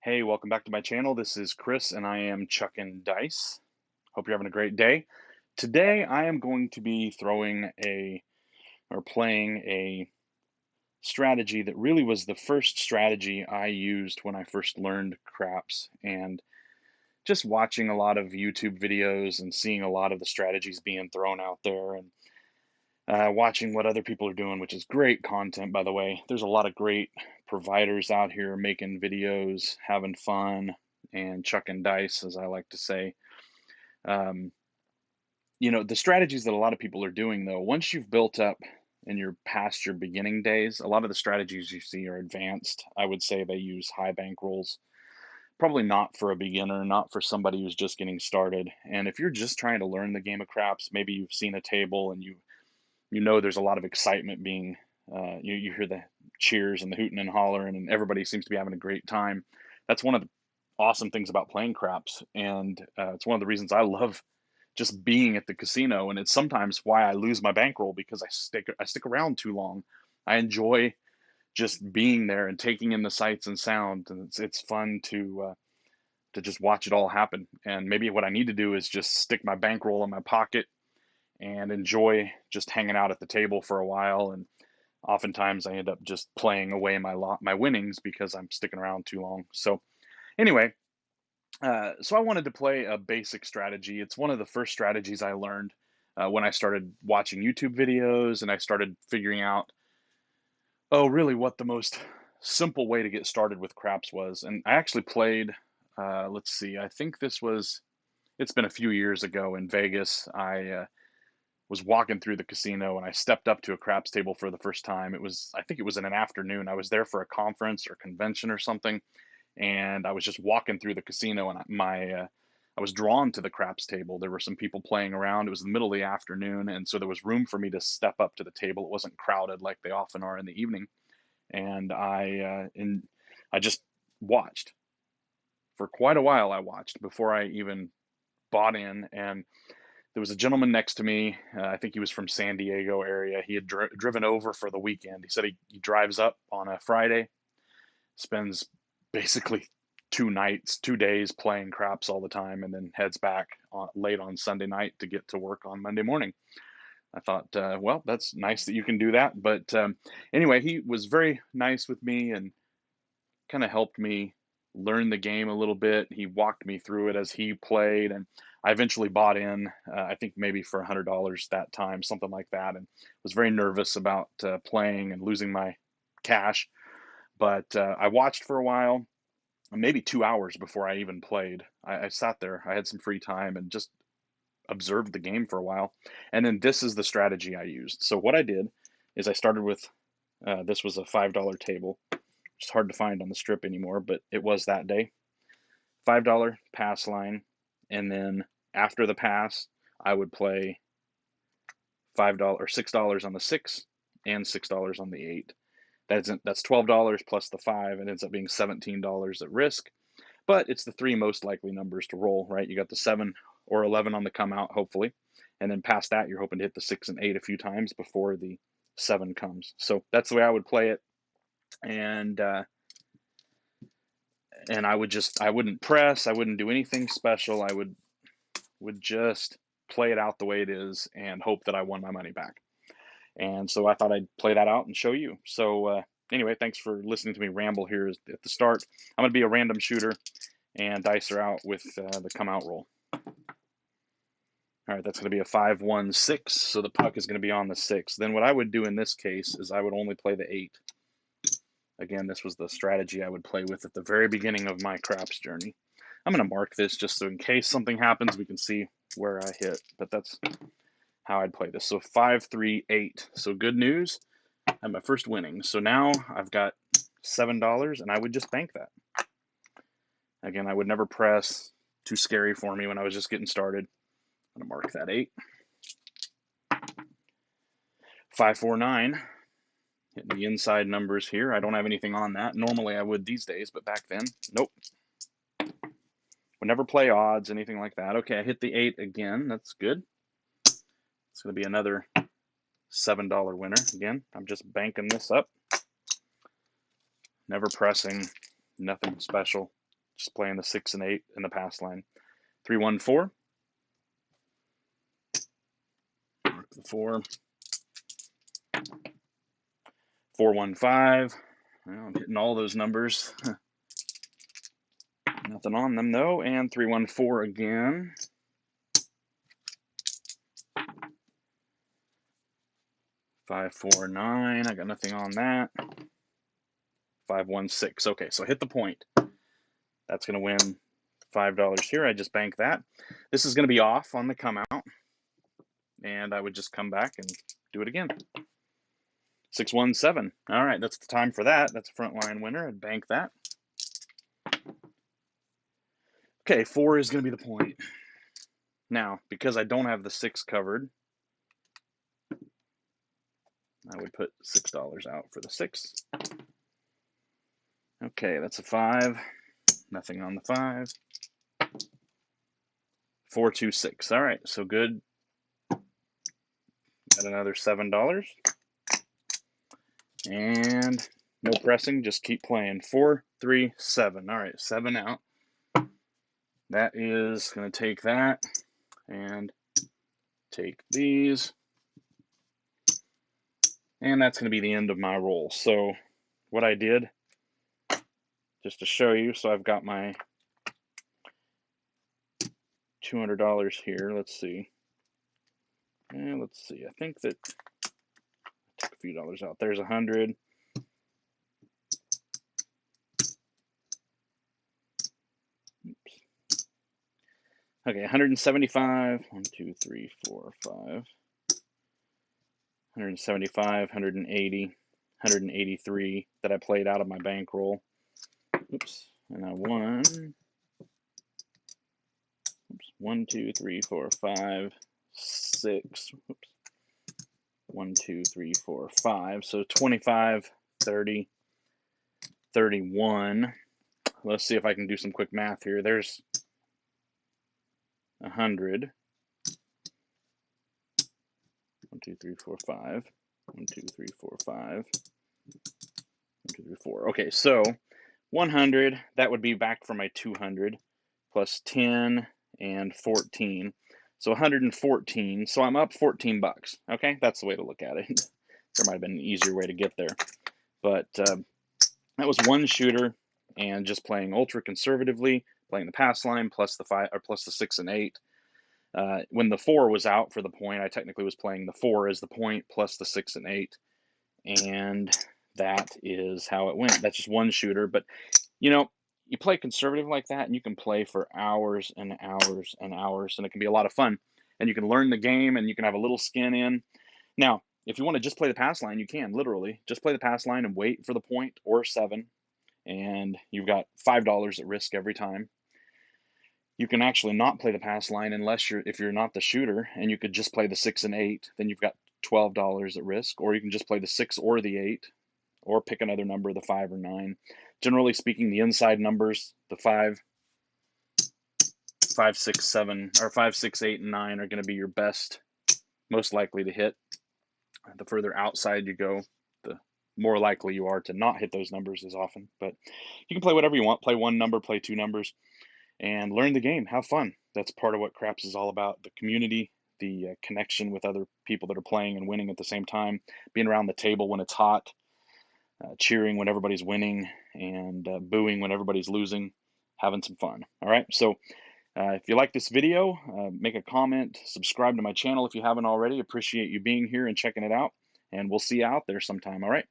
Hey, welcome back to my channel. This is Chris and I am chucking dice. Hope you're having a great day. Today I am going to be playing a strategy that really was the first strategy I used when I first learned craps, and just watching a lot of YouTube videos and seeing a lot of the strategies being thrown out there, and watching what other people are doing, which is great content, by the way. There's a lot of great providers out here making videos, having fun, and chucking dice, as I like to say. Um, the strategies that a lot of people are doing, though, once you've built up and you're past your beginning days, a lot of the strategies you see are advanced. I would say they use high bankrolls. Probably not for a beginner, not for somebody who's just getting started. And if you're just trying to learn the game of craps, maybe you've seen a table and you know there's a lot of excitement being you hear the cheers and the hooting and hollering, and everybody seems to be having a great time. That's one of the awesome things about playing craps, and it's one of the reasons I love just being at the casino, and it's sometimes why I lose my bankroll, because I stick around too long. I enjoy just being there and taking in the sights and sounds, and it's fun to just watch it all happen. And maybe what I need to do is just stick my bankroll in my pocket and enjoy just hanging out at the table for a while. And oftentimes I end up just playing away my winnings because I'm sticking around too long. So anyway, so I wanted to play a basic strategy. It's one of the first strategies I learned when I started watching YouTube videos, and I started figuring out, oh, really, what the most simple way to get started with craps was. And I actually played. Let's see. I think it's been a few years ago in Vegas. I was walking through the casino and I stepped up to a craps table for the first time. I think it was in an afternoon. I was there for a conference or convention or something, and I was just walking through the casino, and I was drawn to the craps table. There were some people playing around. It was the middle of the afternoon, and so there was room for me to step up to the table. It wasn't crowded like they often are in the evening, and I just watched for quite a while. I watched before I even bought in, and there was a gentleman next to me. I think he was from San Diego area. He had driven over for the weekend. He said he drives up on a Friday, spends basically 2 nights, 2 days playing craps all the time, and then heads back late on Sunday night to get to work on Monday morning. I thought, well, that's nice that you can do that. But anyway, he was very nice with me and kind of helped me learn the game a little bit. He walked me through it as he played, and I eventually bought in. I think maybe for $100 that time, something like that, and was very nervous about playing and losing my cash. But I watched for a while, maybe 2 hours before I even played. I sat there. I had some free time and just observed the game for a while. And then this is the strategy I used. So what I did is I started with this was a $5 table. It's hard to find on the strip anymore, but it was that day. $5 pass line, and then after the pass, I would play $5 or $6 on the six and $6 on the eight. That's $12 plus the five. It ends up being $17 at risk, but it's the three most likely numbers to roll, right? You got the 7 or 11 on the come out, hopefully, and then past that, you're hoping to hit the 6 and 8 a few times before the 7 comes. So that's the way I would play it, and I wouldn't press, I wouldn't do anything special. I would just play it out the way it is and hope that I won my money back. And so I thought I'd play that out and show you. So anyway, thanks for listening to me ramble here at the start. I'm going to be a random shooter, and dice are out with the come out roll. All right, that's going to be a 5-1-6, so the puck is going to be on the 6. Then what I would do in this case is I would only play the 8. Again, this was the strategy I would play with at the very beginning of my craps journey. I'm going to mark this just so in case something happens, we can see where I hit. But that's how I'd play this. So 5-3-8. So good news, I have my first winning. So now I've got $7, and I would just bank that. Again, I would never press. Too scary for me when I was just getting started. I'm going to mark that 8. 5-4-9. Hitting the inside numbers here. I don't have anything on that. Normally I would these days, but back then, nope. Would never play odds, anything like that. Okay, I hit the 8 again. That's good. It's going to be another $7 winner. Again, I'm just banking this up. Never pressing. Nothing special. just playing the 6 and 8 in the pass line. 314. Mark the 4. 415. Well, I'm hitting all those numbers. Nothing on them though. And 314 again. 549. I got nothing on that. 516. Okay, so hit the point. That's going to win $5 here. I just bank that. This is going to be off on the come out, and I would just come back and do it again. 617. All right, that's the time for that. That's a front line winner. I'd bank that. Okay, 4 is going to be the point. Now, because I don't have the 6 covered, I would put $6 out for the 6. Okay, that's a 5. Nothing on the 5. 426. All right, so good. Got another $7. And no pressing, just keep playing. 4, 3, 7. All right, 7 out. That is going to take that and take these. And that's going to be the end of my roll. So what I did, just to show you, so I've got my $200 here. Let's see. I think that I took a few dollars out. There's 100. Oops. Okay, 175. 1, 2, 3, 4, 5. 175, 180, 183 that I played out of my bankroll. Oops. And I won. Oops. 1, 2, 3, 4, 5, 6. Oops. 1, 2, 3, 4, 5. So 25, 30, 31. Let's see if I can do some quick math here. There's 100. 1, 2, 3, 4, 5. 1, 2, 3, 4, 5. 1, 2, 3, 4. Okay, so 100, that would be back for my 200, plus 10 and 14. So 114. So I'm up 14 bucks. Okay, that's the way to look at it. There might have been an easier way to get there. But that was one shooter, and just playing ultra conservatively, playing the pass line plus the 5 or plus the 6 and 8. When the 4 was out for the point, I technically was playing the 4 as the point plus the 6 and 8, and that is how it went. That's just one shooter, but you know, you play conservative like that, and you can play for hours and hours and hours, and it can be a lot of fun. And you can learn the game, and you can have a little skin in. Now, if you want to just play the pass line, you can literally just play the pass line and wait for the point or 7, and you've got $5 at risk every time. You can actually not play the pass line if you're not the shooter, and you could just play the 6 and 8. Then you've got $12 at risk, or you can just play the 6 or the 8, or pick another number, the 5 or 9. Generally speaking, the inside numbers, the 5, 6, 7, or 5, 6, 8, and 9 are going to be your best, most likely to hit. The further outside you go, the more likely you are to not hit those numbers as often. But you can play whatever you want. Play one number, play 2 numbers, and learn the game. Have fun. That's part of what craps is all about. The community, the connection with other people that are playing and winning at the same time, being around the table when it's hot, cheering when everybody's winning, and booing when everybody's losing, having some fun. All right, so if you like this video, make a comment, subscribe to my channel if you haven't already. Appreciate you being here and checking it out, and we'll see you out there sometime. All right.